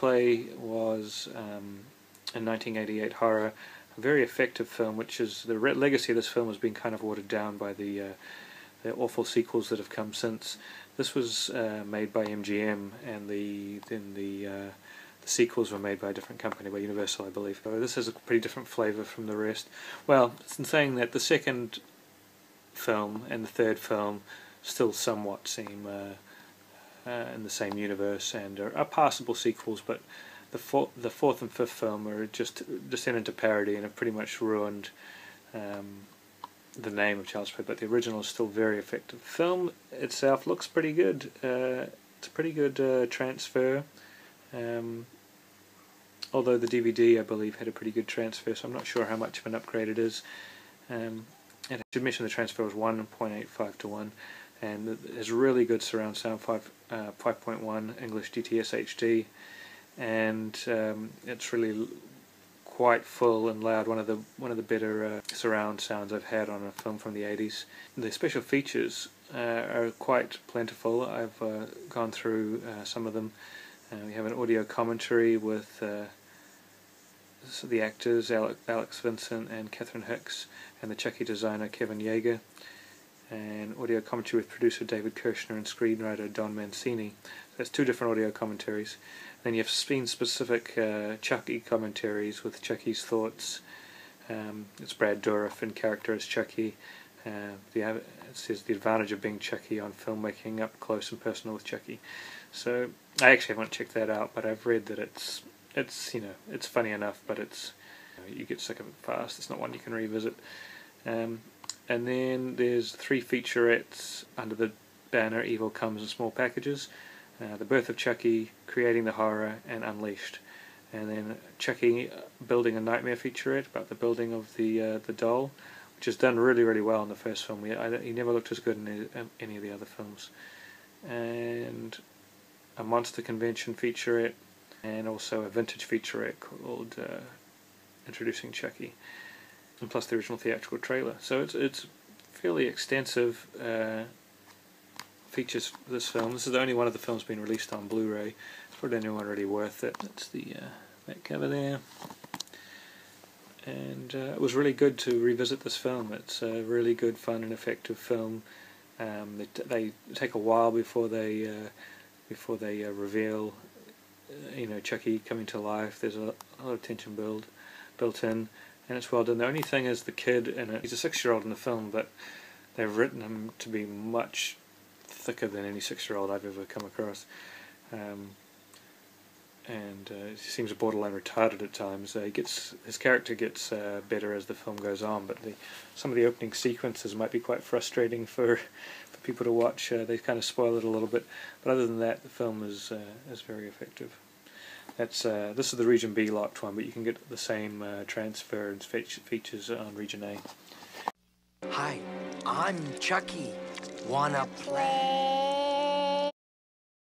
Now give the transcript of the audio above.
Play was a 1988 horror, a very effective film, which is the legacy of this film has been kind of watered down by the awful sequels that have come since. This was made by MGM, and the sequels were made by a different company, by Universal, I believe. So this has a pretty different flavour from the rest. Well, it's in saying that the second film and the third film still somewhat seem in the same universe and are passable sequels, but the fourth and fifth film are just descend into parody and have pretty much ruined the name of Child's Play, but the original is still very effective. The film itself looks pretty good. It's a pretty good transfer. Although the DVD, I believe, had a pretty good transfer, so I'm not sure how much of an upgrade it is. And I should mention the transfer was 1.85 to 1, and it has really good surround sound, 5.1 English DTS HD, and it's really quite full and loud. One of the better surround sounds I've had on a film from the 80s. The special features are quite plentiful. I've gone through some of them. We have an audio commentary with the actors Alex Vincent and Catherine Hicks, and the Chucky designer Kevin Yeager, and audio commentary with producer David Kirshner and screenwriter Don Mancini. That's two different audio commentaries. Then you have scene-specific Chucky commentaries with Chucky's thoughts. It's Brad Dourif in character as Chucky. It says the advantage of being Chucky on filmmaking, up close and personal with Chucky. So I actually haven't checked that out, but I've read that it's funny enough, but you get sick of it fast. It's not one you can revisit. And then there's 3 featurettes under the banner Evil Comes in Small Packages. The Birth of Chucky, Creating the Horror, and Unleashed. And then Chucky Building a Nightmare featurette about the building of the doll, which is done really, really well in the first film. He never looked as good in any of the other films. And a Monster Convention featurette, and also a vintage featurette called Introducing Chucky, and plus the original theatrical trailer. So it's fairly extensive features for this film. This is the only one of the films being released on Blu-ray. It's probably the only one really worth it. That's the back cover there. And it was really good to revisit this film. It's a really good, fun, and effective film. They take a while before they reveal, Chucky coming to life. There's a lot of tension built in, and it's well done. The only thing is the kid in it. He's a 6-year-old in the film, but they've written him to be much thicker than any 6-year-old I've ever come across. And he seems borderline retarded at times. His character gets better as the film goes on, but some of the opening sequences might be quite frustrating for people to watch. They kind of spoil it a little bit, but other than that, the film is very effective. This is the Region B locked one, but you can get the same transfer and features on Region A. Hi, I'm Chucky. Wanna play?